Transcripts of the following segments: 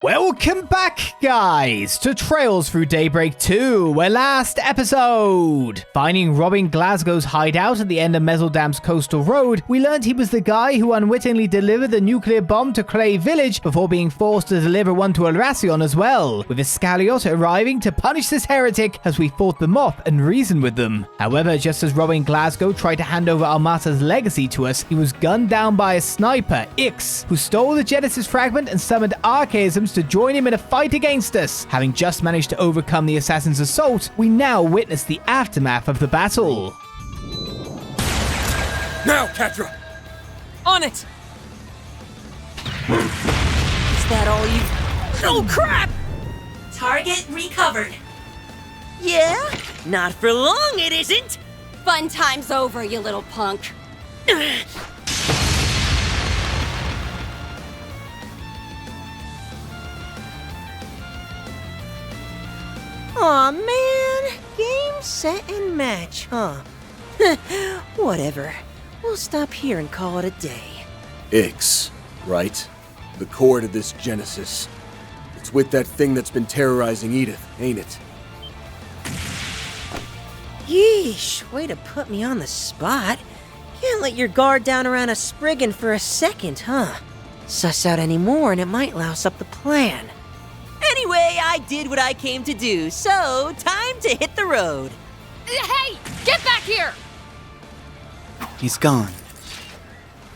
Welcome back, guys, to Trails Through Daybreak 2, where last episode, finding Robin Glasgow's hideout at the end of Meseldam's coastal road, we learned he was the guy who unwittingly delivered the nuclear bomb to Clay Village before being forced to deliver one to Elrasion as well, with Iscariot arriving to punish this heretic as we fought them off and reasoned with them. However, just as Robin Glasgow tried to hand over Almata's legacy to us, he was gunned down by a sniper, Ix, who stole the Genesis fragment and summoned archaisms to join him in a fight against us. Having just managed to overcome the assassin's assault, we now witness the aftermath of the battle. Now, Catra! On it! Is that all you... Oh, crap! Target recovered. Yeah? Not for long, it isn't! Fun time's over, you little punk. Aw, man. Game, set, and match, huh? Whatever. We'll stop here and call it a day. Ix, right? The core to this Genesis. It's with that thing that's been terrorizing Edith, ain't it? Yeesh, way to put me on the spot. Can't let your guard down around a Spriggan for a second, huh? Suss out any more and it might louse up the plan. Anyway, I did what I came to do, so time to hit the road. Hey, get back here! He's gone.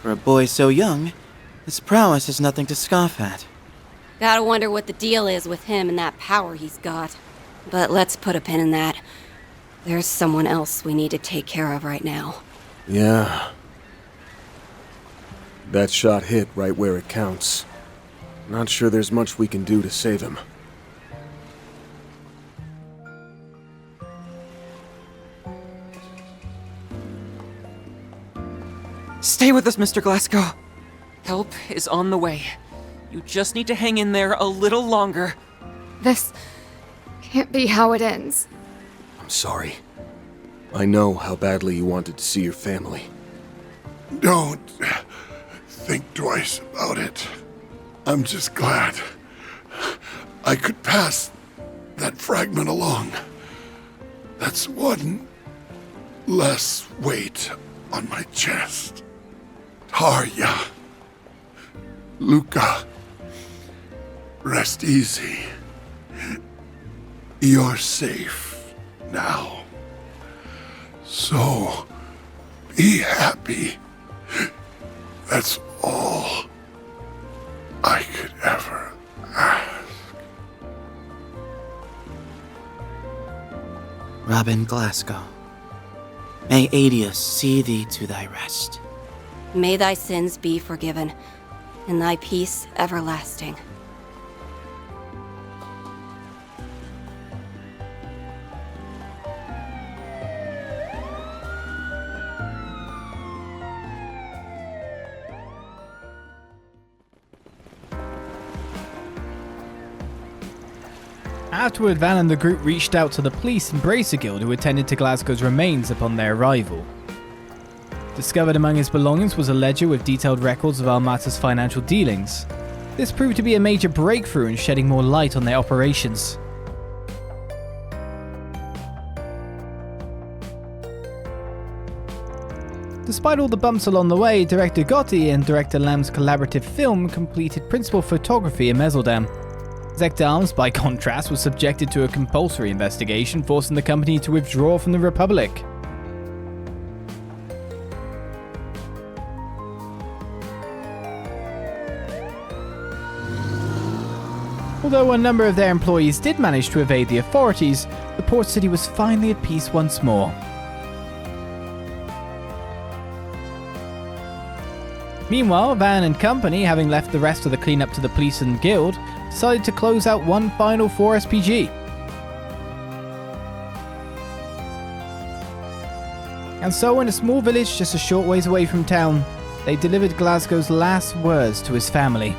For a boy so young, his prowess is nothing to scoff at. Gotta wonder what the deal is with him and that power he's got. But let's put a pin in that. There's someone else we need to take care of right now. Yeah. That shot hit right where it counts. Not sure there's much we can do to save him. Stay with us, Mr. Glasgow. Help is on the way. You just need to hang in there a little longer. This can't be how it ends. I'm sorry. I know how badly you wanted to see your family. Don't think twice about it. I'm just glad I could pass that fragment along. That's one less weight on my chest. Tarja, Luca, rest easy. You're safe now. So be happy. That's all I could ever ask. Robin Glasgow, may Edith see thee to thy rest. May thy sins be forgiven, and thy peace everlasting. Afterward, Van and the group reached out to the police and Bracer Guild who attended to Glasgow's remains upon their arrival. Discovered among his belongings was a ledger with detailed records of Almata's financial dealings. This proved to be a major breakthrough in shedding more light on their operations. Despite all the bumps along the way, director Gotti and director Lamb's collaborative film completed principal photography in Meseldam. Zekdalms, by contrast, was subjected to a compulsory investigation, forcing the company to withdraw from the Republic. Although a number of their employees did manage to evade the authorities, the port city was finally at peace once more. Meanwhile, Van and company, having left the rest of the cleanup to the police and guild, decided to close out one final 4SPG. And so, in a small village just a short ways away from town, they delivered Glasgow's last words to his family.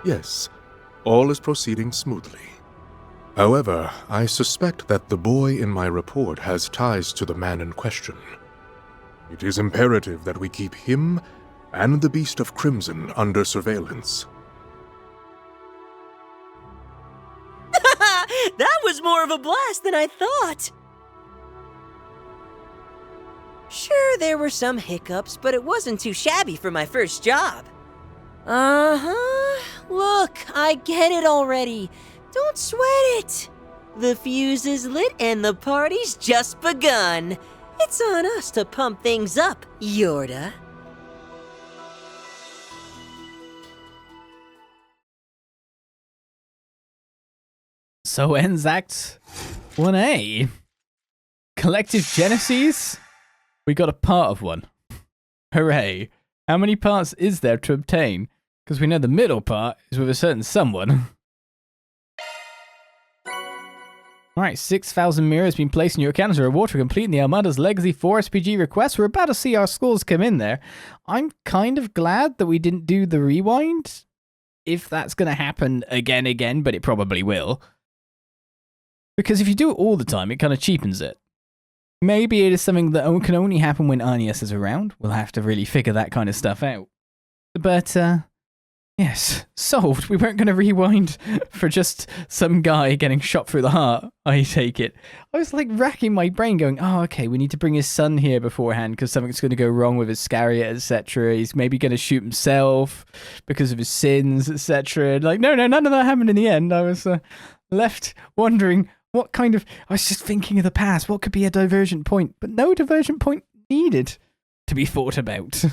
Yes, All is proceeding smoothly. However, I suspect that the boy in my report has ties to the man in question. It is imperative that we keep him and the Beast of Crimson under surveillance. That was more of a blast than I thought! Sure, there were some hiccups, but it wasn't too shabby for my first job. Uh-huh. Look, I get it already. Don't sweat it. The fuse is lit and the party's just begun. It's on us to pump things up, Yorda. So ends Act 1A. Collective Genesis? We got a part of one. Hooray. How many parts is there to obtain? Because we know the middle part is with a certain someone. Alright, 6,000 mirror has been placed in your account as a reward for completing the Almata's Legacy 4 SPG request. We're about to see our scores come in there. I'm kind of glad that we didn't do the rewind. If that's going to happen again, but it probably will. Because if you do it all the time, it kind of cheapens it. Maybe it is something that can only happen when Arnias is around. We'll have to really figure that kind of stuff out. But, yes, solved. We weren't going to rewind for just some guy getting shot through the heart, I take it. I was like racking my brain going, oh, okay, we need to bring his son here beforehand because something's going to go wrong with Iscariot, etc. He's maybe going to shoot himself because of his sins, etc. Like, no, none of that happened in the end. I was left wondering what kind of... I was just thinking of the past. What could be a divergent point? But no divergent point needed to be thought about.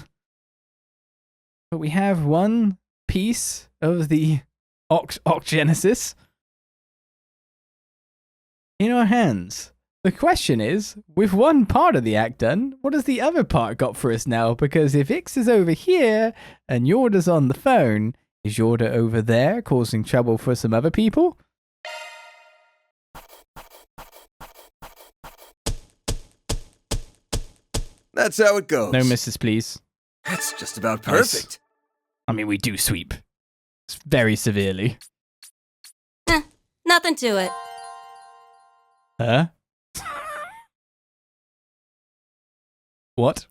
But we have one piece of the Genesis in our hands. The question is, with one part of the act done, what has the other part got for us now? Because if Ix is over here and Yorda's on the phone, is Yorda over there causing trouble for some other people? That's how it goes. No misses, please. That's just about perfect. I mean, we do sweep. It's very severely. Nothing to it. Huh? What?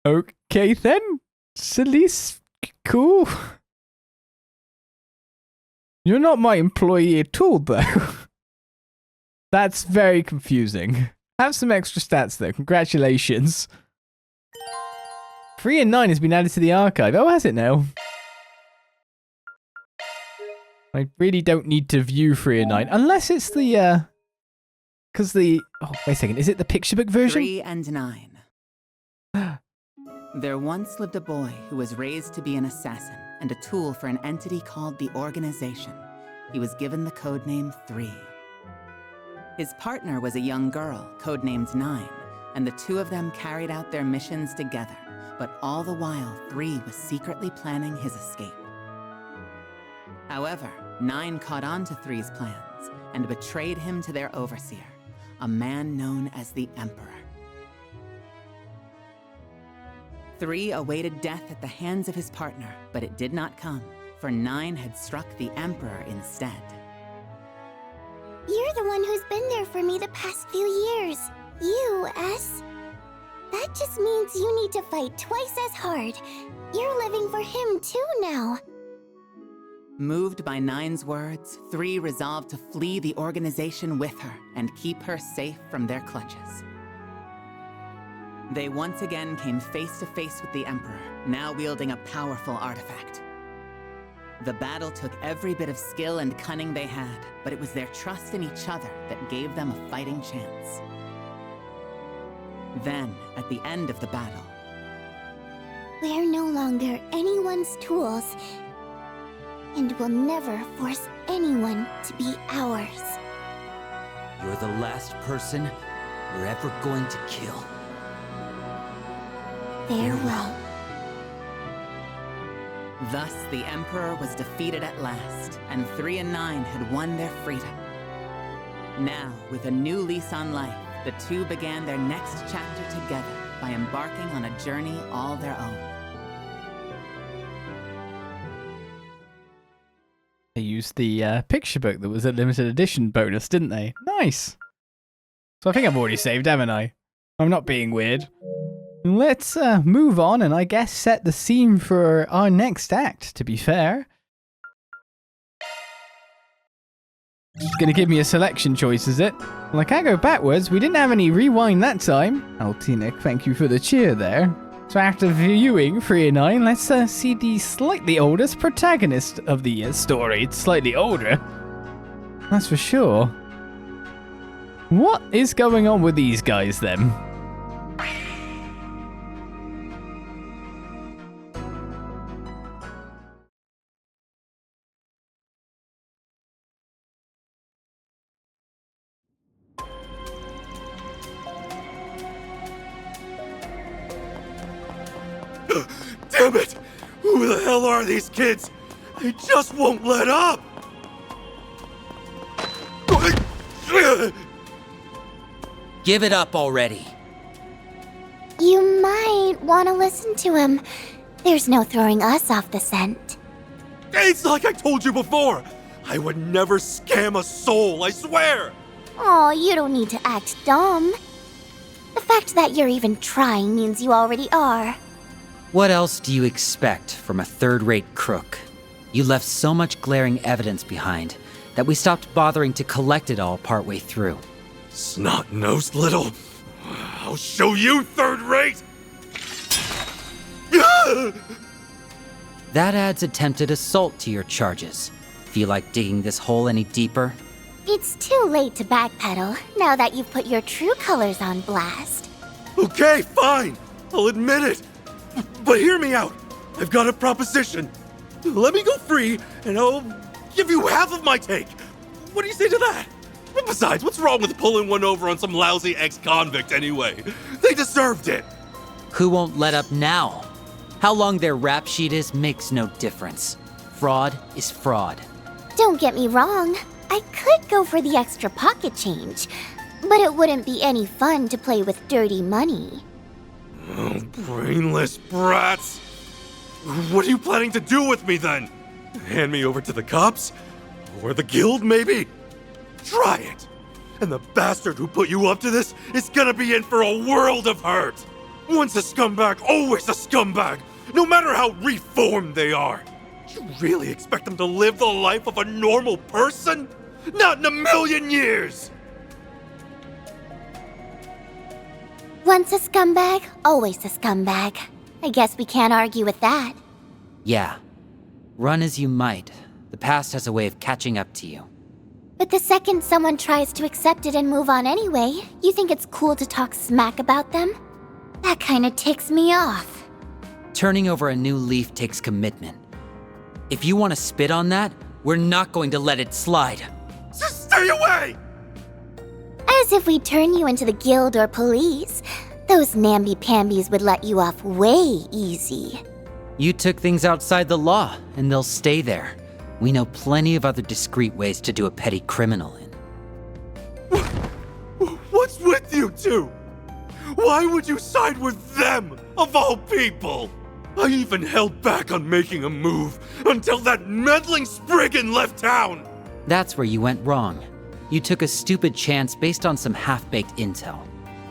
Okay then. Celise, cool. You're not my employee at all, though. That's very confusing. Have some extra stats, though. Congratulations. 3 and 9 has been added to the archive. Oh, has it now? I really don't need to view 3 and 9. Unless it's the, because the... Oh, wait a second. Is it the picture book version? 3 and 9. There once lived a boy who was raised to be an assassin and a tool for an entity called the Organization. He was given the codename 3. His partner was a young girl, codenamed 9, and the two of them carried out their missions together, but all the while 3 was secretly planning his escape. However, 9 caught on to 3's plans and betrayed him to their overseer, a man known as the Emperor. 3 awaited death at the hands of his partner, but it did not come, for 9 had struck the Emperor instead. You're the one who's been there for me the past few years. You, S. That just means you need to fight twice as hard. You're living for him too now. Moved by 9's words, 3 resolved to flee the organization with her and keep her safe from their clutches. They once again came face to face with the Emperor, now wielding a powerful artifact. The battle took every bit of skill and cunning they had, but it was their trust in each other that gave them a fighting chance. Then, at the end of the battle... We're no longer anyone's tools, and will never force anyone to be ours. You're the last person we're ever going to kill. Farewell. Thus, the Emperor was defeated at last, and 3 and 9 had won their freedom. Now, with a new lease on life, the two began their next chapter together by embarking on a journey all their own. used the picture book that was a limited edition bonus, didn't they? Nice. So I think I've already saved, haven't I? I'm not being weird. Let's move on and I guess set the scene for our next act, to be fair. It's gonna give me a selection choice, is it? Well, I can't go backwards. We didn't have any rewind that time. Altinik, thank you for the cheer there. So after viewing 3 and 9, let's see the slightly oldest protagonist of the story. It's slightly older. That's for sure. What is going on with these guys then? Damn it! Who the hell are these kids? They just won't let up! Give it up already. You might want to listen to him. There's no throwing us off the scent. It's like I told you before! I would never scam a soul, I swear! Oh, you don't need to act dumb. The fact that you're even trying means you already are. What else do you expect from a third-rate crook? You left so much glaring evidence behind that we stopped bothering to collect it all partway through. Snot-nosed little... I'll show you third-rate! That adds attempted assault to your charges. Feel like digging this hole any deeper? It's too late to backpedal now that you've put your true colors on blast. Okay, fine! I'll admit it! But hear me out! I've got a proposition! Let me go free, and I'll give you half of my take! What do you say to that? Besides, what's wrong with pulling one over on some lousy ex-convict anyway? They deserved it! Who won't let up now? How long their rap sheet is makes no difference. Fraud is fraud. Don't get me wrong. I could go for the extra pocket change, but it wouldn't be any fun to play with dirty money. Oh, brainless brats! What are you planning to do with me then? Hand me over to the cops? Or the guild, maybe? Try it! And the bastard who put you up to this is gonna be in for a world of hurt! Once a scumbag, always a scumbag! No matter how reformed they are! You really expect them to live the life of a normal person? Not in a million years! Once a scumbag, always a scumbag. I guess we can't argue with that. Yeah. Run as you might, the past has a way of catching up to you. But the second someone tries to accept it and move on anyway, you think it's cool to talk smack about them? That kinda ticks me off. Turning over a new leaf takes commitment. If you want to spit on that, we're not going to let it slide. Just stay away! As if we turn you into the guild or police. Those namby-pambies would let you off way easy. You took things outside the law, and they'll stay there. We know plenty of other discreet ways to do a petty criminal in. What's with you two? Why would you side with them, of all people? I even held back on making a move until that meddling Spriggan left town! That's where you went wrong. You took a stupid chance based on some half-baked intel.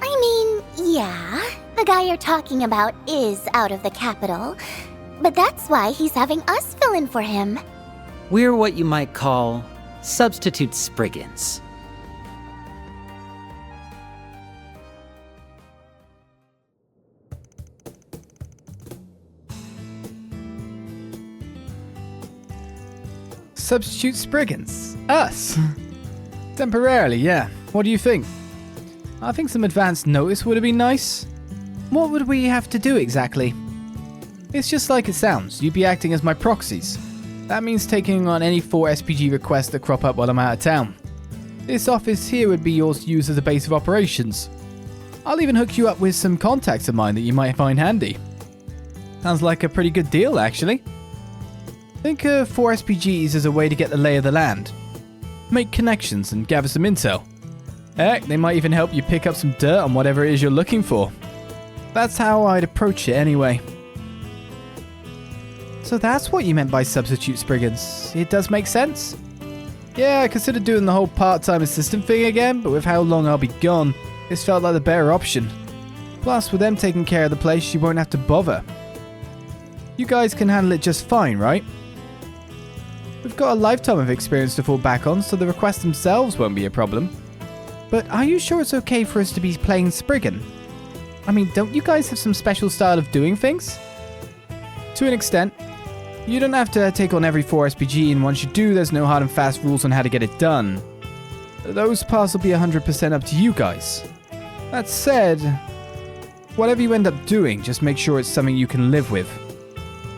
I mean, yeah, the guy you're talking about is out of the capital. But that's why he's having us fill in for him. We're what you might call substitute Spriggans. Substitute Spriggans. Us. Temporarily, yeah. What do you think? I think some advance notice would have been nice. What would we have to do exactly? It's just like it sounds. You'd be acting as my proxies. That means taking on any 4 SPG requests that crop up while I'm out of town. This office here would be yours to use as a base of operations. I'll even hook you up with some contacts of mine that you might find handy. Sounds like a pretty good deal, actually. Think of 4 SPGs as a way to get the lay of the land. Make connections and gather some intel. Heck, they might even help you pick up some dirt on whatever it is you're looking for. That's how I'd approach it anyway. So that's what you meant by substitute Spriggans. It does make sense. Yeah, I considered doing the whole part-time assistant thing again, but with how long I'll be gone, this felt like the better option. Plus, with them taking care of the place, you won't have to bother. You guys can handle it just fine, right? We've got a lifetime of experience to fall back on, so the requests themselves won't be a problem. But are you sure it's okay for us to be playing Spriggan? I mean, don't you guys have some special style of doing things? To an extent. You don't have to take on every 4 SPG, and once you do, there's no hard and fast rules on how to get it done. Those parts will be 100% up to you guys. That said, whatever you end up doing, just make sure it's something you can live with.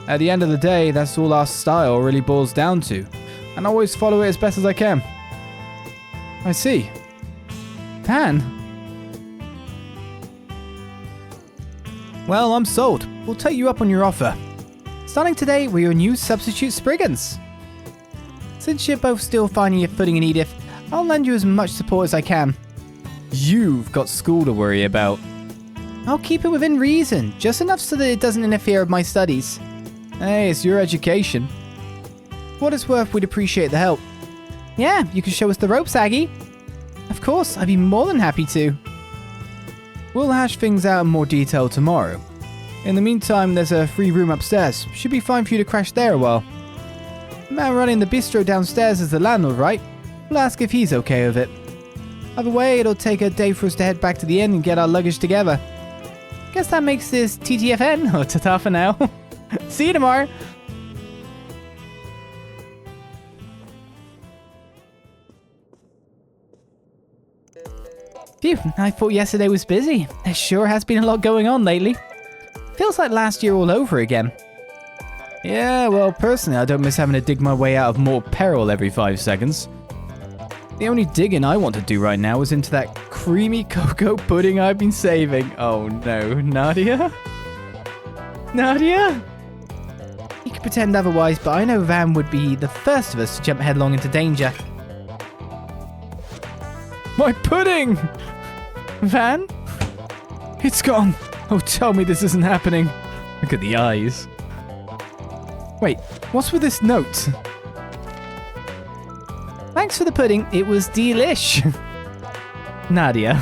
At the end of the day, that's all our style really boils down to, and I always follow it as best as I can. I see. Pan? Well, I'm sold. We'll take you up on your offer. Starting today, we're your new substitute Spriggans. Since you're both still finding your footing in Edith, I'll lend you as much support as I can. You've got school to worry about. I'll keep it within reason, just enough so that it doesn't interfere with my studies. Hey, it's your education. For what it's worth, we'd appreciate the help. Yeah, you can show us the ropes, Aggie. Of course, I'd be more than happy to. We'll hash things out in more detail tomorrow. In the meantime, there's a free room upstairs. Should be fine for you to crash there a while. The man running the bistro downstairs is the landlord, right? We'll ask if he's okay with it. Either way, it'll take a day for us to head back to the inn and get our luggage together. Guess that makes this TTFN, or ta-ta for now. See you tomorrow. Phew, I thought yesterday was busy. There sure has been a lot going on lately. Feels like last year all over again. Yeah, well, personally, I don't miss having to dig my way out of more peril every 5 seconds. The only digging I want to do right now is into that creamy cocoa pudding I've been saving. Oh no, Nadia? Nadia? You could pretend otherwise, but I know Van would be the first of us to jump headlong into danger. My pudding! Van? It's gone. Oh, tell me this isn't happening. Look at the eyes. Wait, what's with this note? Thanks for the pudding. It was delish. Nadia.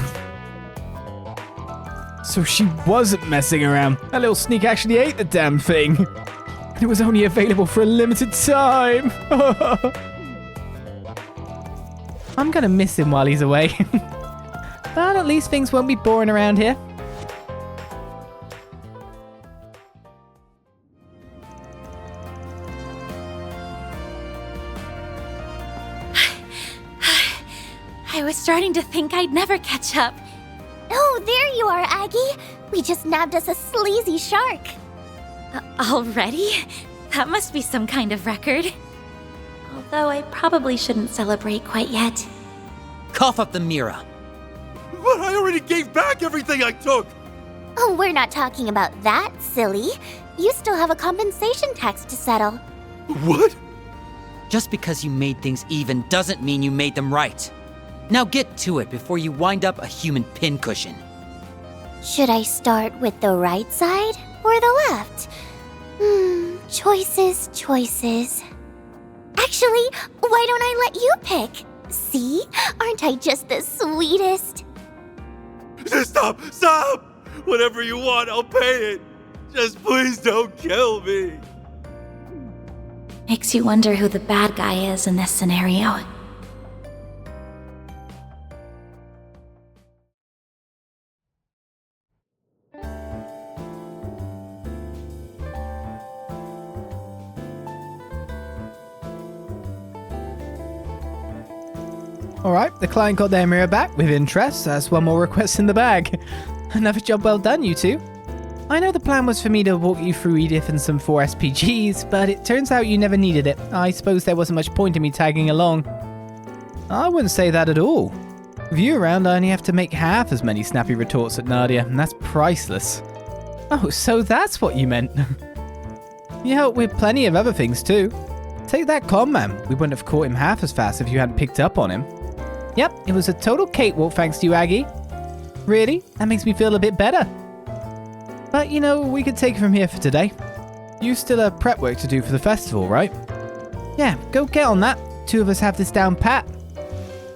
So she wasn't messing around. That little sneak actually ate the damn thing. And it was only available for a limited time. I'm gonna miss him while he's away. But at least things won't be boring around here. I was starting to think I'd never catch up. Oh, there you are, Aggie. We just nabbed us a sleazy shark. Already? That must be some kind of record. Although I probably shouldn't celebrate quite yet. Cough up the Mira. But I already gave back everything I took! Oh, we're not talking about that, silly. You still have a compensation tax to settle. What? Just because you made things even doesn't mean you made them right. Now get to it before you wind up a human pincushion. Should I start with the right side or the left? Choices. Actually, why don't I let you pick? See? Aren't I just the sweetest? Stop! Whatever you want, I'll pay it. Just please don't kill me. Makes you wonder who the bad guy is in this scenario. Alright, the client got their mirror back with interest. That's one more request in the bag. Another job well done, you two. I know the plan was for me to walk you through Edith and some 4 SPGs, but it turns out you never needed it. I suppose there wasn't much point in me tagging along. I wouldn't say that at all. With you around, I only have to make half as many snappy retorts at Nadia, and that's priceless. Oh, so that's what you meant. You helped with plenty of other things too. Take that con man. We wouldn't have caught him half as fast if you hadn't picked up on him. Yep, it was a total cakewalk thanks to you, Aggie. Really? That makes me feel a bit better. But, you know, we could take it from here for today. You still have prep work to do for the festival, right? Yeah, go get on that. 2 of us have this down pat.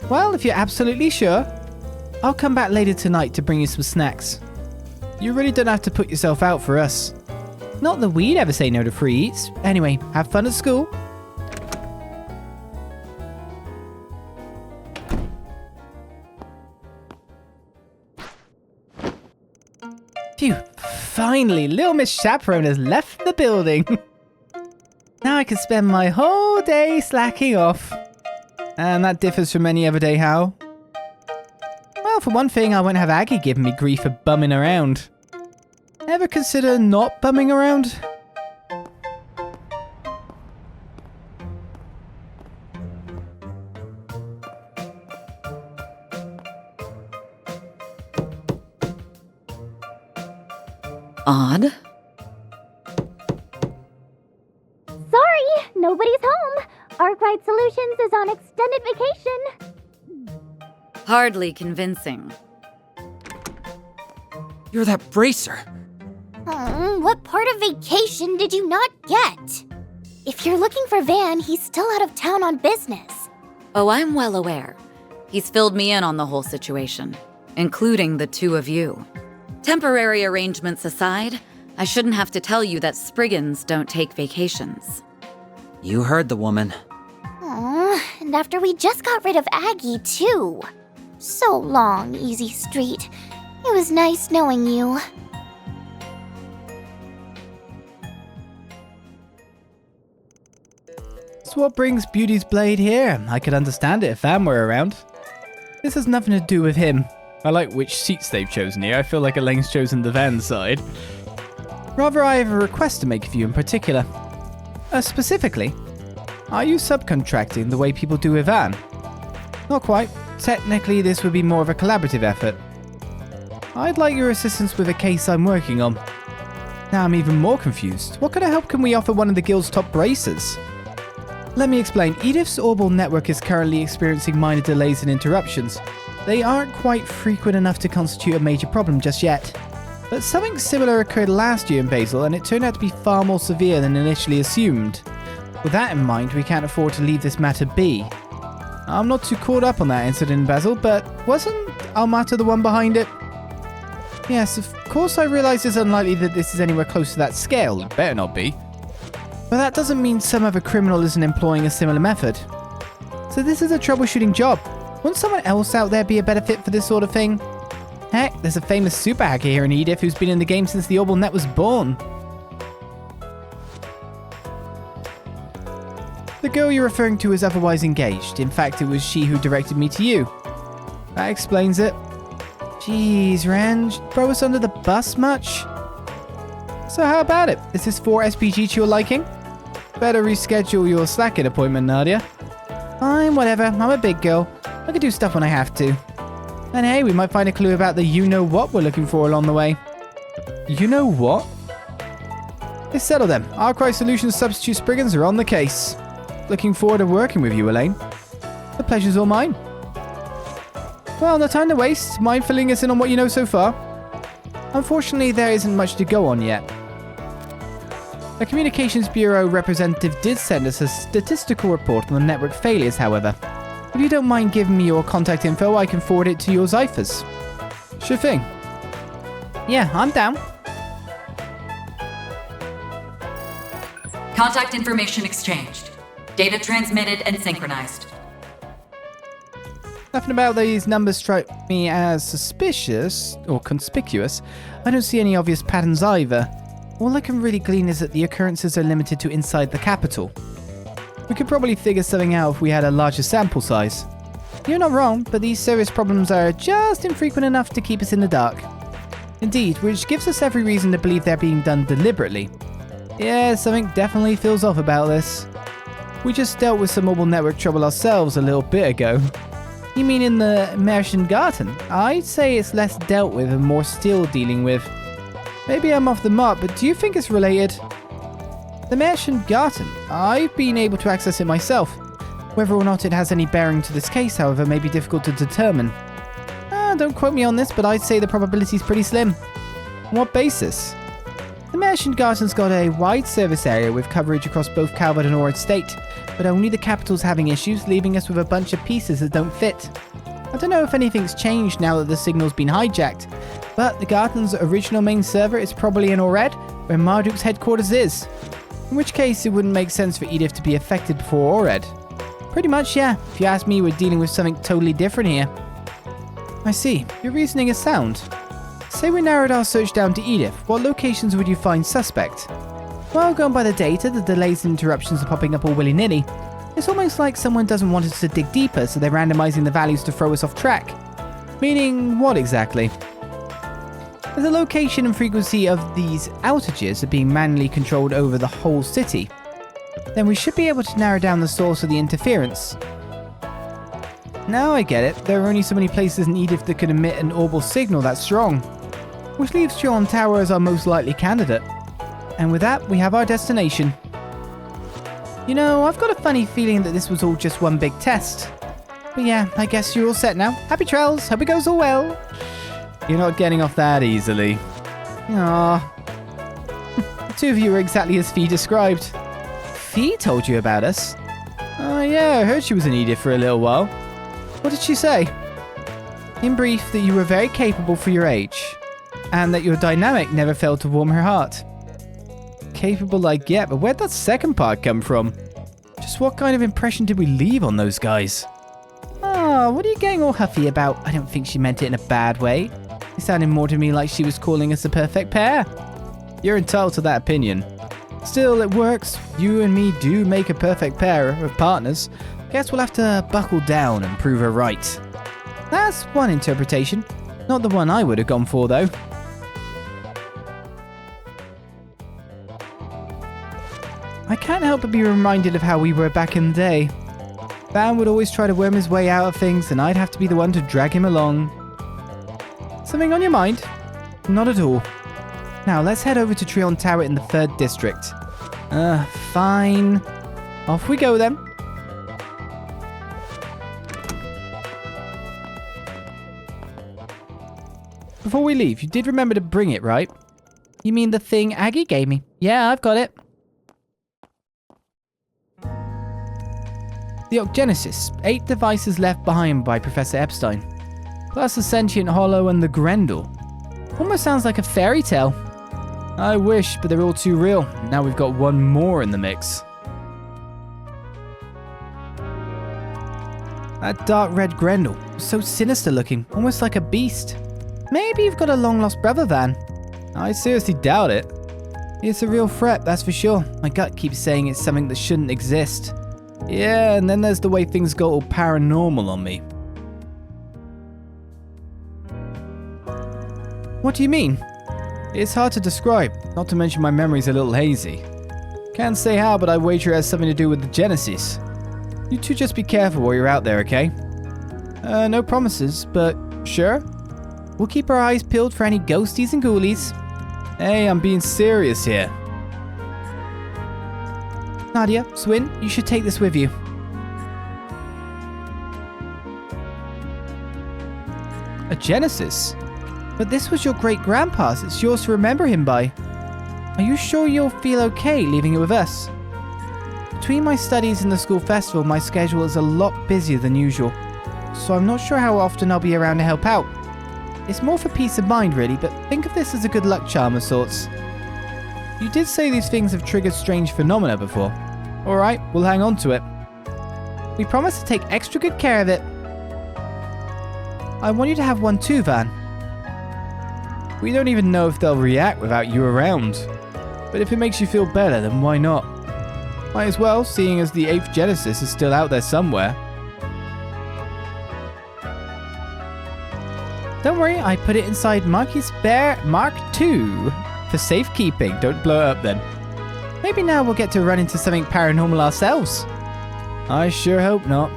Well, if you're absolutely sure, I'll come back later tonight to bring you some snacks. You really don't have to put yourself out for us. Not that we'd ever say no to free eats. Anyway, have fun at school. Phew, finally, Little Miss Chaperone has left the building. Now I can spend my whole day slacking off. And that differs from any other day, how? Well, for one thing, I won't have Aggie giving me grief for bumming around. Ever consider not bumming around? Odd. Sorry, nobody's home. Arkride Solutions is on extended vacation. Hardly convincing. You're that bracer. What part of vacation did you not get? If you're looking for Van, he's still out of town on business. Oh, I'm well aware. He's filled me in on the whole situation, including the 2 of you. Temporary arrangements aside, I shouldn't have to tell you that Spriggans don't take vacations. You heard the woman. And after we just got rid of Aggie, too. So long, Easy Street. It was nice knowing you. So what brings Beauty's blade here? I could understand it if Van were around. This has nothing to do with him. I like which seats they've chosen here. I feel like Elaine's chosen the Van side. Rather, I have a request to make of you in particular. Specifically, are you subcontracting the way people do with Van? Not quite. Technically, this would be more of a collaborative effort. I'd like your assistance with a case I'm working on. Now I'm even more confused. What kind of help can we offer one of the guild's top bracers? Let me explain. Edith's orbal network is currently experiencing minor delays and interruptions. They aren't quite frequent enough to constitute a major problem just yet. But something similar occurred last year in Basel, and it turned out to be far more severe than initially assumed. With that in mind, we can't afford to leave this matter be. I'm not too caught up on that incident in Basel, but wasn't Almata the one behind it? Yes, of course I realise it's unlikely that this is anywhere close to that scale. It better not be. But that doesn't mean some other criminal isn't employing a similar method. So this is a troubleshooting job. Wouldn't someone else out there be a better fit for this sort of thing? Heck, there's a famous super hacker here in Edith who's been in the game since the Orbal Net was born. The girl you're referring to is otherwise engaged. In fact, it was she who directed me to you. That explains it. Jeez, Ranj, throw us under the bus much? So how about it? Is this 4 SPG to your liking? Better reschedule your slacking appointment, Nadia. Fine, whatever. I'm a big girl. I can do stuff when I have to. And hey, we might find a clue about the you-know-what we're looking for along the way. You-know-what? Let's settle them. Arkride Solutions substitute Spriggans are on the case. Looking forward to working with you, Elaine. The pleasure's all mine. Well, no time to waste. Mind filling us in on what you know so far? Unfortunately, there isn't much to go on yet. A Communications Bureau representative did send us a statistical report on the network failures, however. If you don't mind giving me your contact info, I can forward it to your Zyphers. Sure thing. Yeah, I'm down. Contact information exchanged. Data transmitted and synchronized. Nothing about these numbers strike me as suspicious or conspicuous. I don't see any obvious patterns either. All I can really glean is that the occurrences are limited to inside the capital. We could probably figure something out if we had a larger sample size. You're not wrong, but these serious problems are just infrequent enough to keep us in the dark. Indeed, which gives us every reason to believe they're being done deliberately. Yeah, something definitely feels off about this. We just dealt with some mobile network trouble ourselves a little bit ago. You mean in the Märchengarten? I'd say it's less dealt with and more still dealing with. Maybe I'm off the mark, but do you think it's related? The Märchengarten. I've been able to access it myself. Whether or not it has any bearing to this case, however, may be difficult to determine. Don't quote me on this, but I'd say the probability's pretty slim. On what basis? The Merchant Garden's got a wide service area with coverage across both Calvard and Ord State, but only the capital's having issues, leaving us with a bunch of pieces that don't fit. I don't know if anything's changed now that the signal's been hijacked, but the Garden's original main server is probably in Ored, where Marduk's headquarters is. In which case, it wouldn't make sense for Edith to be affected before Ored. Pretty much, yeah. If you ask me, we're dealing with something totally different here. I see. Your reasoning is sound. Say we narrowed our search down to Edith. What locations would you find suspect? Well, going by the data, the delays and interruptions are popping up all willy-nilly. It's almost like someone doesn't want us to dig deeper, so they're randomizing the values to throw us off track. Meaning what exactly? If the location and frequency of these outages are being manually controlled over the whole city, then we should be able to narrow down the source of the interference. Now I get it. There are only so many places in Edith that could emit an orbital signal that strong, which leaves Trion Tower as our most likely candidate. And with that, we have our destination. You know, I've got a funny feeling that this was all just one big test. But yeah, I guess you're all set now. Happy trails, hope it goes all well. You're not getting off that easily. Aww. The two of you are exactly as Fee described. Fee told you about us? Oh yeah, I heard she was in Edith for a little while. What did she say? In brief, that you were very capable for your age, and that your dynamic never failed to warm her heart. Capable I get, but where'd that second part come from? Just what kind of impression did we leave on those guys? Oh, what are you getting all huffy about? I don't think she meant it in a bad way. It sounded more to me like she was calling us a perfect pair. You're entitled to that opinion. Still, it works. You and me do make a perfect pair of partners. Guess we'll have to buckle down and prove her right. That's one interpretation. Not the one I would have gone for, though. I can't help but be reminded of how we were back in the day. Van would always try to worm his way out of things, and I'd have to be the one to drag him along. Something on your mind? Not at all. Now, let's head over to Trion Tower in the 3rd District. Fine. Off we go, then. Before we leave, you did remember to bring it, right? You mean the thing Aggie gave me? Yeah, I've got it. The Ocgenesis, 8 devices left behind by Professor Epstein, plus the Sentient Hollow and the Grendel. Almost sounds like a fairy tale. I wish, but they're all too real. Now we've got one more in the mix. That dark red Grendel, so sinister looking, almost like a beast. Maybe you've got a long lost brother, Van. I seriously doubt it. It's a real threat, that's for sure. My gut keeps saying it's something that shouldn't exist. Yeah, and then there's the way things go all paranormal on me. What do you mean? It's hard to describe, not to mention my memory's a little hazy. Can't say how, but I wager it has something to do with the Genesis. You two just be careful while you're out there, okay? No promises, but sure. We'll keep our eyes peeled for any ghosties and ghoulies. Hey, I'm being serious here. Nadia, Swin, you should take this with you. A Genesis? But this was your great-grandpa's. It's yours to remember him by. Are you sure you'll feel okay leaving it with us? Between my studies and the school festival, my schedule is a lot busier than usual, so I'm not sure how often I'll be around to help out. It's more for peace of mind, really, but think of this as a good luck charm of sorts. You did say these things have triggered strange phenomena before. Alright, we'll hang on to it. We promise to take extra good care of it. I want you to have one too, Van. We don't even know if they'll react without you around. But if it makes you feel better, then why not? Might as well, seeing as the 8th Genesis is still out there somewhere. Don't worry, I put it inside Marky's Bear Mark II for safekeeping. Don't blow it up then. Maybe now we'll get to run into something paranormal ourselves. I sure hope not.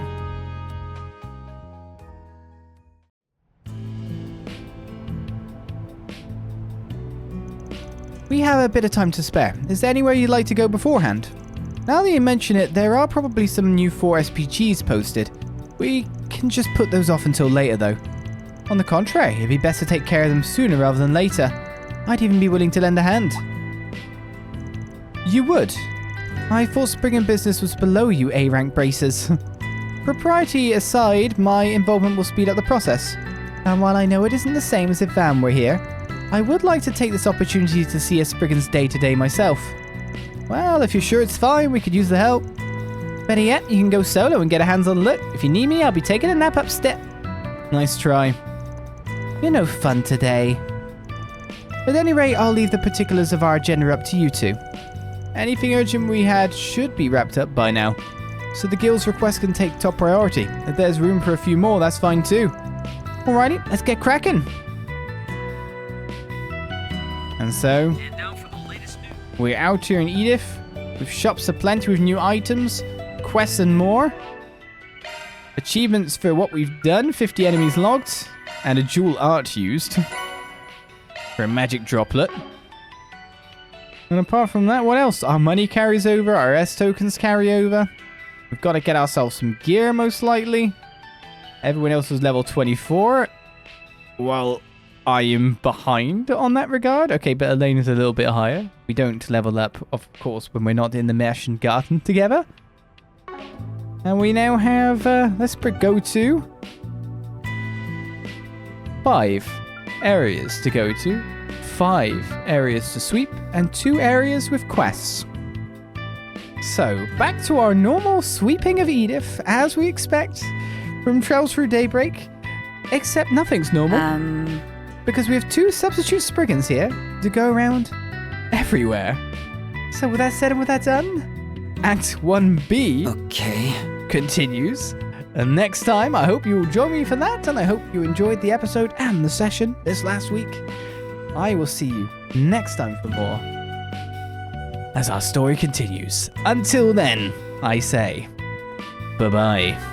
We have a bit of time to spare. Is there anywhere you'd like to go beforehand? Now that you mention it, there are probably some new 4 SPGs posted. We can just put those off until later though. On the contrary, it'd be best to take care of them sooner rather than later. I'd even be willing to lend a hand. You would? I thought Spriggan business was below you A-rank bracers. Propriety aside, my involvement will speed up the process. And while I know it isn't the same as if Van were here, I would like to take this opportunity to see a Spriggan's day-to-day myself. Well, if you're sure it's fine, we could use the help. Better yet, you can go solo and get a hands-on look. If you need me, I'll be taking a nap upstairs. Nice try. You're no fun today. At any rate, I'll leave the particulars of our agenda up to you two. Anything urgent we had should be wrapped up by now, so the guild's request can take top priority. If there's room for a few more, that's fine too. Alrighty, let's get cracking. And so, we're out here in Edith, with shops aplenty with new items, quests and more. Achievements for what we've done, 50 enemies logged, and a jewel art used. For a magic droplet. And apart from that, what else? Our money carries over, our S tokens carry over. We've got to get ourselves some gear, most likely. Everyone else was level 24. Well, I am behind on that regard. Okay, but Elaine is a little bit higher. We don't level up, of course, when we're not in the mesh and garden together. And we now have, let's go to 5 areas to go to, 5 areas to sweep, and 2 areas with quests. So, back to our normal sweeping of Edith, as we expect, from Trails Through Daybreak, except nothing's normal. Because we have 2 substitute Spriggans here to go around everywhere. So with that said and with that done, Act 1B continues. And next time, I hope you'll join me for that, and I hope you enjoyed the episode and the session this last week. I will see you next time for more, as our story continues. Until then, I say, bye-bye.